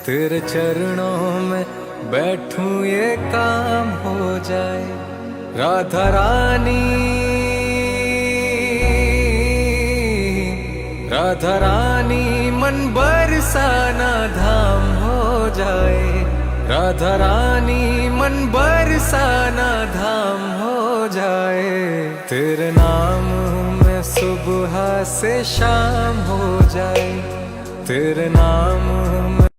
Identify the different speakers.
Speaker 1: तेरे चरणों में बैठूं ये काम हो जाए। राधा रानी, राधा रानी मन बरसाना धाम हो जाए। राधा रानी मन बरसाना धाम हो जाए। तेरे नाम में सुबह से शाम हो जाए। तेरे नाम में